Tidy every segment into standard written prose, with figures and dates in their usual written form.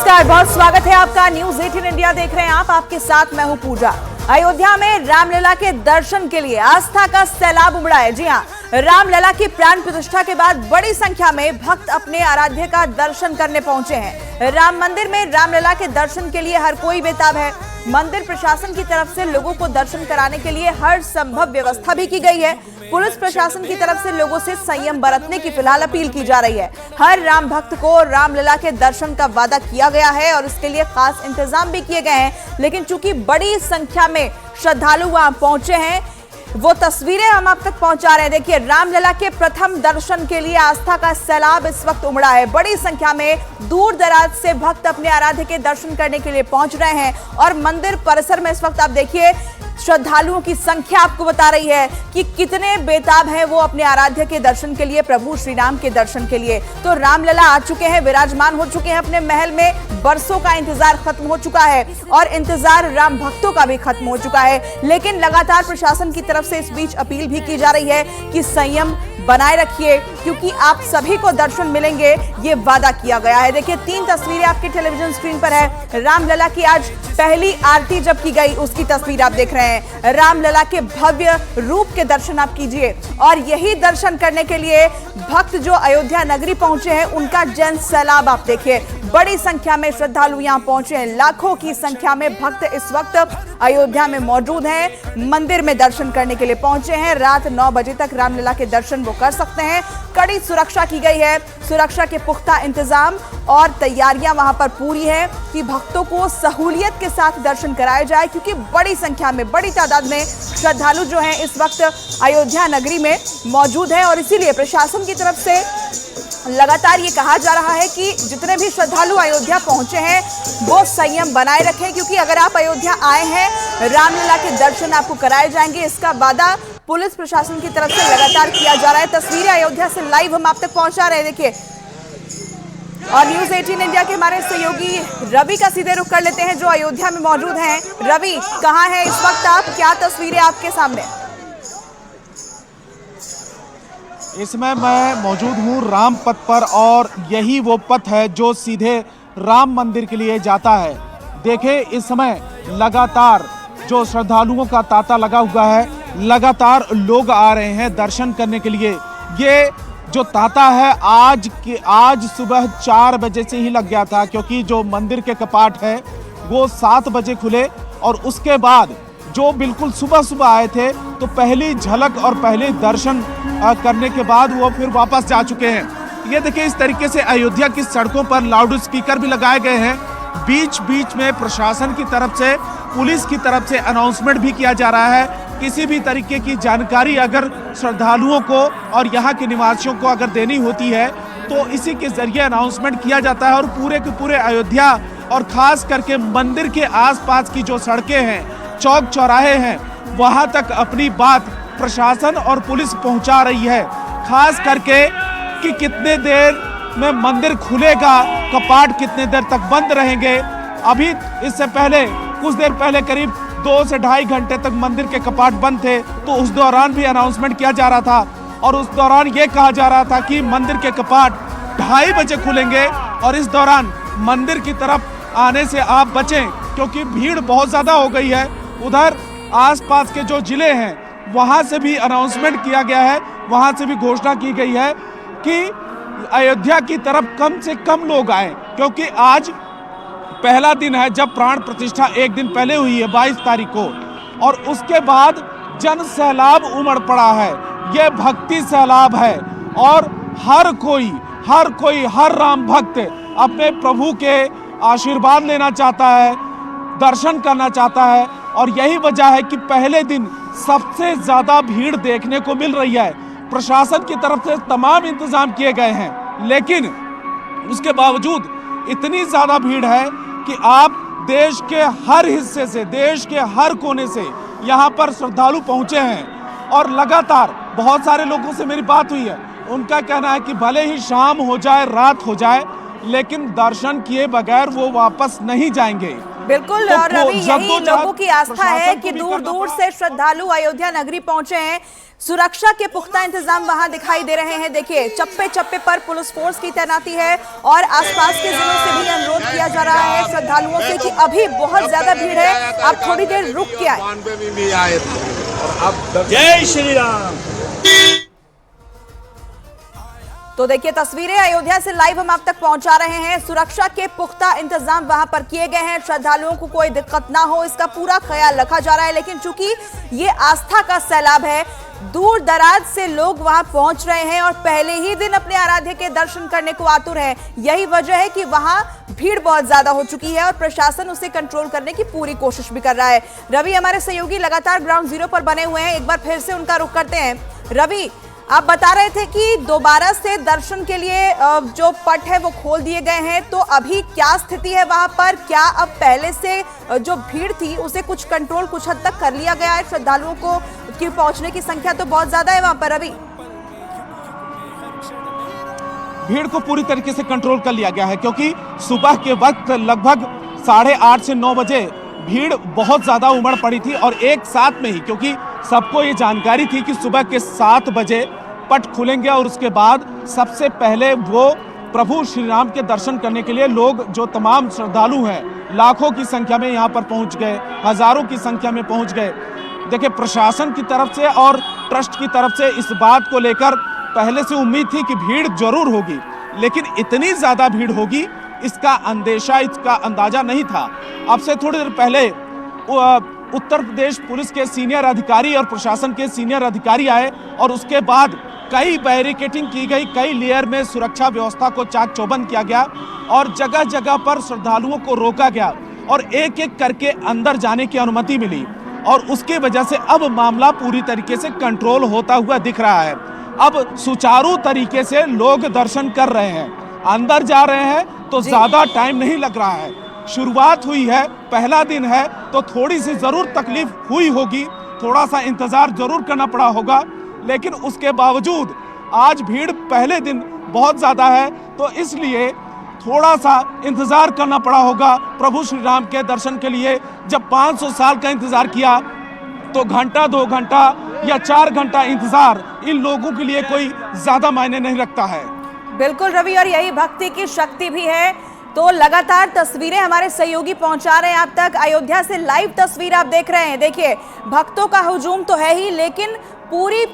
नमस्कार, बहुत स्वागत है आपका। न्यूज 18 इंडिया देख रहे हैं आप। आपके साथ मैं हूं पूजा। अयोध्या में रामलला के दर्शन के लिए आस्था का सैलाब उमड़ा है। जी हां, रामलला की प्राण प्रतिष्ठा के बाद बड़ी संख्या में भक्त अपने आराध्य का दर्शन करने पहुंचे हैं। राम मंदिर में रामलला के दर्शन के लिए हर कोई बेताब है। मंदिर प्रशासन की तरफ से लोगों को दर्शन कराने के लिए हर संभव व्यवस्था भी की गई है। पुलिस प्रशासन की तरफ से लोगों से संयम बरतने की फिलहाल अपील की जा रही है। हर राम भक्त को रामलला के दर्शन का वादा किया गया है और इसके लिए खास इंतजाम भी किए गए हैं। लेकिन चूंकि बड़ी संख्या में श्रद्धालु वहां पहुंचे हैं, वो तस्वीरें हम आप तक पहुंचा रहे हैं। देखिए, रामलला के प्रथम दर्शन के लिए आस्था का सैलाब इस वक्त उमड़ा है। बड़ी संख्या में दूर दराज से भक्त अपने आराध्य के दर्शन करने के लिए पहुंच रहे हैं और मंदिर परिसर में इस वक्त आप देखिए श्रद्धालुओं की संख्या आपको बता रही है कि कितने बेताब हैं वो अपने आराध्य के दर्शन के लिए, प्रभु श्री राम के दर्शन के लिए। तो रामलला आ चुके हैं, विराजमान हो चुके हैं अपने महल में। बरसों का इंतजार खत्म हो चुका है और इंतजार राम भक्तों का भी खत्म हो चुका है। लेकिन लगातार प्रशासन की तरफ से इस बीच अपील भी की जा रही है कि संयम बनाए रखिए, क्योंकि आप सभी को दर्शन मिलेंगे, ये वादा किया गया है। देखिए, 3 तस्वीरें आपकी टेलीविजन स्क्रीन पर है। रामलला की आज पहली आरती जब की गई उसकी तस्वीर आप देख रहे हैं। रामलला के भव्य रूप के दर्शन आप कीजिए और यही दर्शन करने के लिए भक्त जो अयोध्या नगरी पहुंचे हैं उनका जन सैलाब आप देखिए। बड़ी संख्या में श्रद्धालु यहां पहुंचे हैं। लाखों की संख्या में भक्त इस वक्त अयोध्या में मौजूद हैं, मंदिर में दर्शन करने के लिए पहुंचे हैं। रात 9 बजे तक रामलला के दर्शन वो कर सकते हैं। कड़ी सुरक्षा की गई है, सुरक्षा के पुख्ता इंतजाम और तैयारियां वहां पर पूरी है कि भक्तों को सहूलियत के साथ दर्शन कराया जाए, क्योंकि बड़ी संख्या में, बड़ी तादाद में श्रद्धालु जो हैं इस वक्त अयोध्या नगरी में मौजूद हैं। और इसीलिए प्रशासन की तरफ से लगातार ये कहा जा रहा है कि जितने भी श्रद्धालु अयोध्या पहुंचे हैं वो संयम बनाए रखें, क्योंकि अगर आप अयोध्या आए हैं रामलला के दर्शन आपको कराए जाएंगे, इसका वादा पुलिस प्रशासन की तरफ से लगातार किया जा रहा है। तस्वीरें अयोध्या से लाइव हम आप तक पहुंचा रहे हैं। देखिए, और न्यूज 18 इंडिया के हमारे सहयोगी रवि का सीधे रुख कर लेते हैं जो अयोध्या में मौजूद हैं। रवि, कहाँ हैं इस वक्त आप? क्या तस्वीरें आपके सामने? इसमें मैं मौजूद हूँ राम पथ पर और यही वो पथ है जो सीधे राम मंदिर के लिए जाता है। देखें, इस समय लगातार जो श्रद्धालुओं का तांता लगा हुआ है, लगातार लोग आ रहे हैं दर्शन करने के लिए। ये जो तांता है आज सुबह 4 बजे से ही लग गया था, क्योंकि जो मंदिर के कपाट है वो 7 बजे खुले और उसके बाद जो बिल्कुल सुबह सुबह आए थे तो पहली झलक और पहले दर्शन करने के बाद वो फिर वापस जा चुके हैं। ये देखिए, इस तरीके से अयोध्या की सड़कों पर लाउड स्पीकर भी लगाए गए हैं। बीच बीच में प्रशासन की तरफ से, पुलिस की तरफ से अनाउंसमेंट भी किया जा रहा है। किसी भी तरीके की जानकारी अगर श्रद्धालुओं को और यहाँ के निवासियों को अगर देनी होती है तो इसी के जरिए अनाउंसमेंट किया जाता है। और पूरे के पूरे अयोध्या और खास करके मंदिर के आसपास की जो सड़कें हैं, चौक चौराहे हैं, वहां तक अपनी बात प्रशासन और पुलिस पहुंचा रही है। खास करके कि कितने देर में मंदिर खुलेगा, कपाट कितने देर तक बंद रहेंगे। अभी इससे पहले, कुछ देर पहले, करीब 2 से ढाई घंटे तक मंदिर के कपाट बंद थे, तो उस दौरान भी अनाउंसमेंट किया जा रहा था और उस दौरान ये कहा जा रहा था कि मंदिर के कपाट 2:30 बजे खुलेंगे और इस दौरान मंदिर की तरफ आने से आप बचें, क्योंकि भीड़ बहुत ज़्यादा हो गई है। उधर आसपास के जो जिले हैं वहां से भी अनाउंसमेंट किया गया है, वहां से भी घोषणा की गई है कि अयोध्या की तरफ कम से कम लोग आए, क्योंकि आज पहला दिन है जब प्राण प्रतिष्ठा एक दिन पहले हुई है 22 तारीख को, और उसके बाद जन सैलाब उमड़ पड़ा है। यह भक्ति सैलाब है और हर कोई हर राम भक्त अपने प्रभु के आशीर्वाद लेना चाहता है, दर्शन करना चाहता है। और यही वजह है कि पहले दिन सबसे ज्यादा भीड़ देखने को मिल रही है। प्रशासन की तरफ से तमाम इंतजाम किए गए हैं, लेकिन उसके बावजूद इतनी ज्यादा भीड़ है कि आप देश के हर हिस्से से, देश के हर कोने से यहाँ पर श्रद्धालु पहुँचे हैं। और लगातार बहुत सारे लोगों से मेरी बात हुई है, उनका कहना है कि भले ही शाम हो जाए, रात हो जाए, लेकिन दर्शन किए बगैर वो वापस नहीं जाएंगे। बिल्कुल, तो और रवि, यही लोगों की आस्था है कि दूर दूर से श्रद्धालु अयोध्या नगरी पहुंचे हैं। सुरक्षा के पुख्ता इंतजाम वहां दिखाई दे रहे हैं। देखिए, चप्पे चप्पे पर पुलिस फोर्स की तैनाती है और आसपास के जिलों से भी अनुरोध किया जा रहा श्रद्धालुओं से कि अभी बहुत ज्यादा भीड़ है, आप थोड़ी देर रुक के आए। जय श्री राम। तो देखिए तस्वीरें अयोध्या से लाइव हम आप तक पहुंचा रहे हैं। सुरक्षा के पुख्ता इंतजाम वहां पर किए गए हैं, श्रद्धालुओं को कोई दिक्कत ना हो इसका पूरा ख्याल रखा जा रहा है। लेकिन चूंकि ये आस्था का सैलाब है, दूर दराज से लोग वहां पहुंच रहे हैं और पहले ही दिन अपने आराध्य के दर्शन करने को आतुर है। यही वजह है कि वहां भीड़ बहुत ज्यादा हो चुकी है और प्रशासन उसे कंट्रोल करने की पूरी कोशिश भी कर रहा है। रवि हमारे सहयोगी लगातार ग्राउंड जीरो पर बने हुए हैं, एक बार फिर से उनका रुख करते हैं। रवि, आप बता रहे थे कि दोबारा से दर्शन के लिए जो पट है वो खोल दिए गए हैं, तो अभी क्या स्थिति है वहां पर? क्या अब पहले से जो भीड़ थी उसे कुछ कंट्रोल कुछ हद तक कर लिया गया है? श्रद्धालुओं को की पहुंचने की संख्या तो बहुत ज्यादा है वहां पर अभी। भीड़ को पूरी तरीके से कंट्रोल कर लिया गया है, क्योंकि सुबह के वक्त लगभग 8:30 से 9 बजे भीड़ बहुत ज्यादा उमड़ पड़ी थी और एक साथ में ही, क्योंकि सबको ये जानकारी थी कि सुबह के 7 बजे पट खुलेंगे और उसके बाद सबसे पहले वो प्रभु श्री राम के दर्शन करने के लिए लोग, जो तमाम श्रद्धालु हैं, लाखों की संख्या में यहाँ पर पहुँच गए, हजारों की संख्या में पहुँच गए। देखिए, प्रशासन की तरफ से और ट्रस्ट की तरफ से इस बात को लेकर पहले से उम्मीद थी कि भीड़ जरूर होगी, लेकिन इतनी ज्यादा भीड़ होगी इसका अंदेशा, इसका अंदाजा नहीं था। अब से थोड़ी देर पहले उत्तर प्रदेश पुलिस के सीनियर अधिकारी और प्रशासन के सीनियर अधिकारी आए और उसके बाद कई बैरिकेडिंग की गई, कई लेयर में सुरक्षा व्यवस्था को चाक चौबंद किया गया और जगह जगह पर श्रद्धालुओं को रोका गया और एक एक करके अंदर जाने की अनुमति मिली और उसकी वजह से अब मामला पूरी तरीके से कंट्रोल होता हुआ दिख रहा है। अब सुचारू तरीके से लोग दर्शन कर रहे हैं, अंदर जा रहे हैं, तो ज्यादा टाइम नहीं लग रहा है। शुरुआत हुई है, पहला दिन है, तो थोड़ी सी जरूर तकलीफ हुई होगी, थोड़ा सा इंतजार जरूर करना पड़ा होगा, लेकिन उसके बावजूद आज भीड़ पहले दिन बहुत ज्यादा है, तो इसलिए थोड़ा सा इंतजार करना पड़ा होगा प्रभु श्री राम के दर्शन के लिए। जब 500 साल का इंतजार किया तो घंटा, 2 घंटा या 4 घंटा इंतजार इन लोगों के लिए कोई ज्यादा मायने नहीं रखता है। बिल्कुल रवि, और यही भक्ति की शक्ति भी है। तो लगातार तस्वीरें हमारे सहयोगी पहुंचा रहे हैं आप तक। अयोध्या से लाइव तस्वीर आप देख रहे हैं। देखिए, भक्तों का हुजूम तो है ही, लेकिन पूरी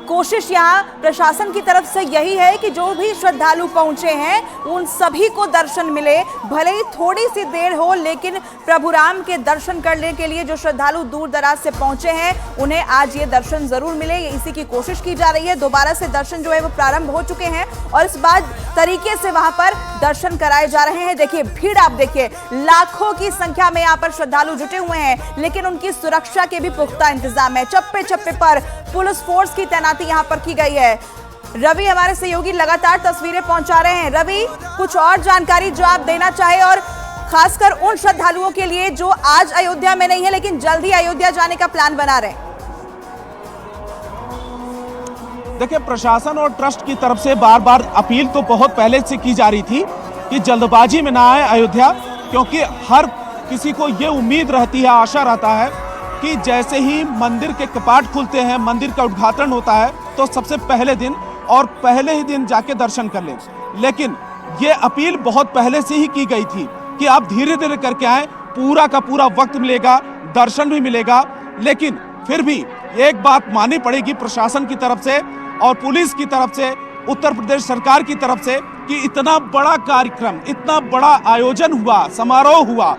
कोशिश यहाँ प्रशासन की तरफ से यही है कि जो भी श्रद्धालु पहुंचे हैं उन सभी को दर्शन मिले, भले ही थोड़ी सी देर हो, लेकिन प्रभु राम के दर्शन करने के लिए जो श्रद्धालु दूर दराज से पहुंचे हैं उन्हें आज ये दर्शन जरूर मिले, इसी की कोशिश की जा रही है। दोबारा से दर्शन जो है वो प्रारंभ हो चुके हैं और इस बार तरीके से वहां पर दर्शन कराए जा रहे हैं। देखिए, भीड़ आप देखिए, लाखों की संख्या में यहाँ पर श्रद्धालु जुटे हुए हैं, लेकिन उनकी सुरक्षा के भी पुख्ता इंतजाम है। चप्पे चप्पे पर पुलिस फोर्स की तैनाती यहाँ पर की गई है। रवि हमारे सहयोगी लगातार तस्वीरें पहुंचा रहे हैं। रवि, कुछ और जानकारी जो आप देना चाहे, और खासकर उन श्रद्धालुओं के लिए जो आज अयोध्या में नहीं है लेकिन जल्दी अयोध्या जाने का प्लान बना रहे हैं। देखिए, प्रशासन और ट्रस्ट की तरफ से बार बार अपील तो बहुत पहले से की जा रही थी कि जल्दबाजी में ना आए अयोध्या, क्योंकि हर किसी को ये उम्मीद रहती है, आशा रहता है कि जैसे ही मंदिर के कपाट खुलते हैं, मंदिर का उद्घाटन होता है, तो सबसे पहले दिन और पहले ही दिन जाके दर्शन कर लें। लेकिन ये अपील बहुत पहले से ही की गई थी कि आप धीरे धीरे करके आएं, पूरा का पूरा वक्त मिलेगा, दर्शन भी मिलेगा। लेकिन फिर भी एक बात माननी पड़ेगी प्रशासन की तरफ से और पुलिस की तरफ से, उत्तर प्रदेश सरकार की तरफ से, कि इतना बड़ा कार्यक्रम, इतना बड़ा आयोजन हुआ, समारोह हुआ,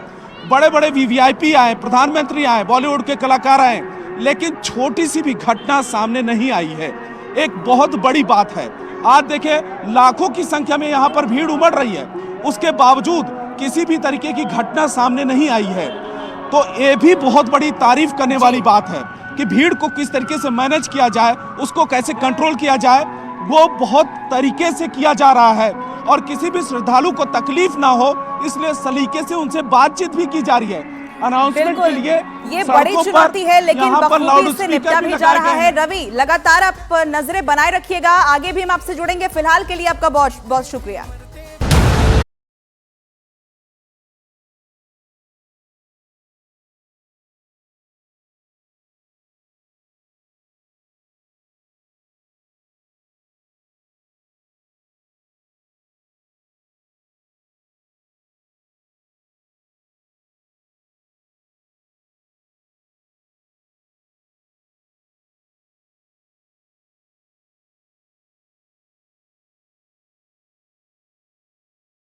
बड़े बड़े वीवीआईपी आए, प्रधानमंत्री आए, बॉलीवुड के कलाकार आए, लेकिन छोटी सी भी घटना सामने नहीं आई है। एक बहुत बड़ी बात है। आज देखिए, लाखों की संख्या में यहाँ पर भीड़ उमड़ रही है, उसके बावजूद किसी भी तरीके की घटना सामने नहीं आई है। तो ये भी बहुत बड़ी तारीफ करने वाली बात है कि भीड़ को किस तरीके से मैनेज किया जाए, उसको कैसे कंट्रोल किया जाए, वो बहुत तरीके से किया जा रहा है और किसी भी श्रद्धालु को तकलीफ ना हो, इसलिए सलीके से उनसे बातचीत भी की जा रही है। अनाउंसमेंट के लिए ये बड़ी चुनौती है, लेकिन बखूबी से निपटा भी जा रहा है। रवि, लगातार आप नजरें बनाए रखिएगा, आगे भी हम आपसे जुड़ेंगे। फिलहाल के लिए आपका बहुत बहुत शुक्रिया।